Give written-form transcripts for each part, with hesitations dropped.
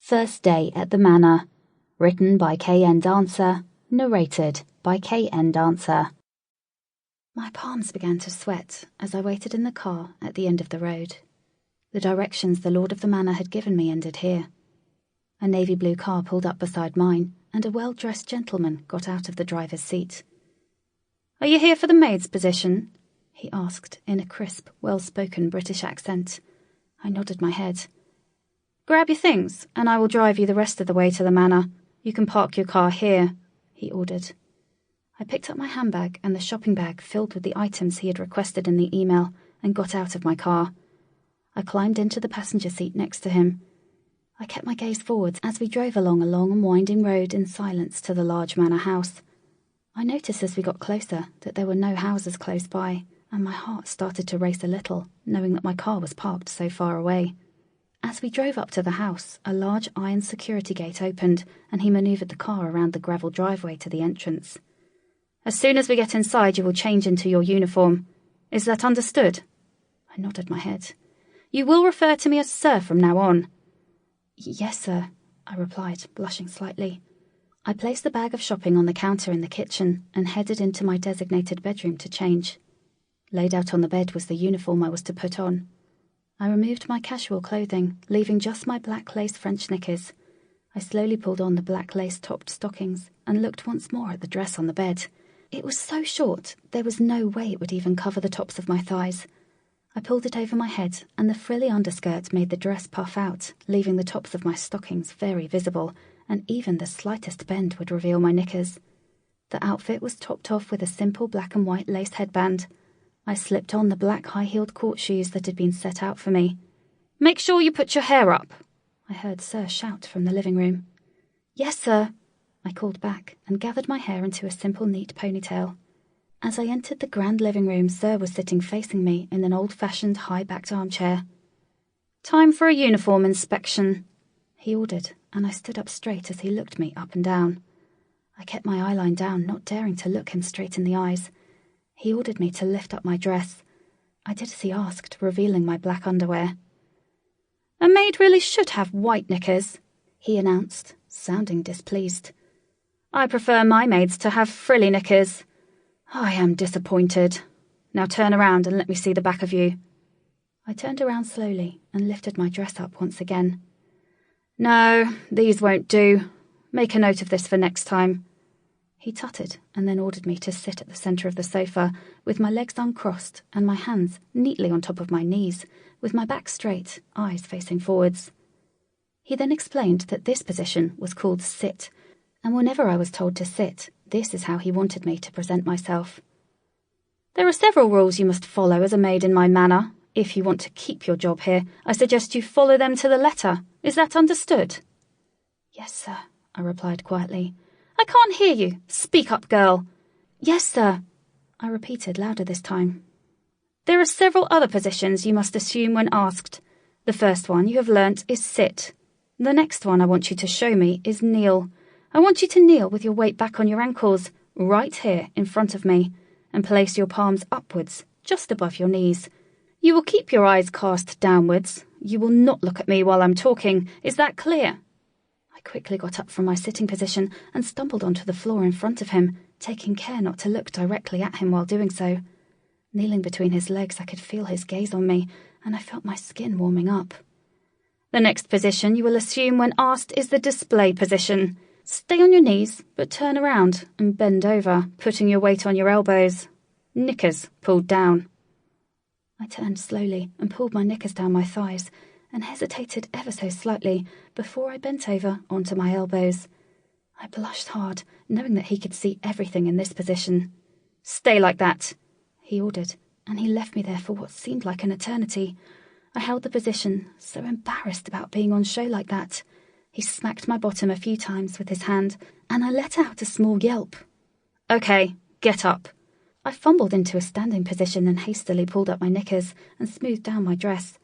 First Day at the Manor. Written by K.N. Dancer. Narrated by K.N. Dancer. My palms began to sweat as I waited in the car at the end of the road. The directions the Lord of the Manor had given me ended here. A navy blue car pulled up beside mine, and a well-dressed gentleman got out of the driver's seat. "Are you here for the maid's position?" he asked in a crisp, well-spoken British accent. I nodded my head. "Grab your things, and I will drive you the rest of the way to the manor. You can park your car here," he ordered. I picked up my handbag and the shopping bag filled with the items he had requested in the email and got out of my car. I climbed into the passenger seat next to him. I kept my gaze forwards as we drove along a long and winding road in silence to the large manor house. I noticed as we got closer that there were no houses close by, and my heart started to race a little, knowing that my car was parked so far away. As we drove up to the house, a large iron security gate opened, and he manoeuvred the car around the gravel driveway to the entrance. "As soon as we get inside, you will change into your uniform. Is that understood?" I nodded my head. "You will refer to me as Sir from now on." "Yes, sir," I replied, blushing slightly. I placed the bag of shopping on the counter in the kitchen and headed into my designated bedroom to change. Laid out on the bed was the uniform I was to put on. I removed my casual clothing, leaving just my black lace French knickers. I slowly pulled on the black lace-topped stockings and looked once more at the dress on the bed. It was so short, there was no way it would even cover the tops of my thighs. I pulled it over my head, and the frilly underskirt made the dress puff out, leaving the tops of my stockings very visible, and even the slightest bend would reveal my knickers. The outfit was topped off with a simple black and white lace headband. I slipped on the black high-heeled court shoes that had been set out for me. "Make sure you put your hair up," I heard Sir shout from the living room. "Yes, sir," I called back and gathered my hair into a simple neat ponytail. As I entered the grand living room, Sir was sitting facing me in an old-fashioned high-backed armchair. "Time for a uniform inspection," he ordered, and I stood up straight as he looked me up and down. I kept my eyeline down, not daring to look him straight in the eyes. He ordered me to lift up my dress. I did as he asked, revealing my black underwear. "A maid really should have white knickers," he announced, sounding displeased. "I prefer my maids to have frilly knickers. I am disappointed. Now turn around and let me see the back of you." I turned around slowly and lifted my dress up once again. "No, these won't do. Make a note of this for next time." He tutted and then ordered me to sit at the centre of the sofa, with my legs uncrossed and my hands neatly on top of my knees, with my back straight, eyes facing forwards. He then explained that this position was called sit, and whenever I was told to sit, this is how he wanted me to present myself. "There are several rules you must follow as a maid in my manor. If you want to keep your job here, I suggest you follow them to the letter. Is that understood?" "Yes, sir," I replied quietly. "I can't hear you. Speak up, girl." "Yes, sir," I repeated louder this time. "There are several other positions you must assume when asked. The first one you have learnt is sit. The next one I want you to show me is kneel. I want you to kneel with your weight back on your ankles, right here in front of me, and place your palms upwards, just above your knees. You will keep your eyes cast downwards. You will not look at me while I'm talking. Is that clear?" I quickly got up from my sitting position and stumbled onto the floor in front of him, taking care not to look directly at him while doing so. Kneeling between his legs, I could feel his gaze on me, and I felt my skin warming up. "The next position you will assume when asked is the display position. Stay on your knees, but turn around and bend over, putting your weight on your elbows. Knickers pulled down." I turned slowly and pulled my knickers down my thighs, and hesitated ever so slightly before I bent over onto my elbows. I blushed hard, knowing that he could see everything in this position. "Stay like that," he ordered, and he left me there for what seemed like an eternity. I held the position, so embarrassed about being on show like that. He smacked my bottom a few times with his hand, and I let out a small yelp. "Okay, get up." I fumbled into a standing position and hastily pulled up my knickers and smoothed down my dress.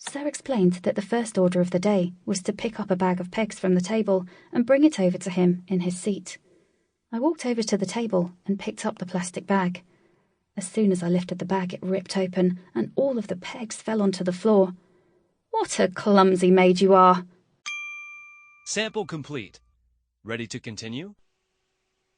Sir explained that the first order of the day was to pick up a bag of pegs from the table and bring it over to him in his seat. I walked over to the table and picked up the plastic bag. As soon as I lifted the bag, it ripped open, and all of the pegs fell onto the floor. "What a clumsy maid you are!" Sample complete. Ready to continue?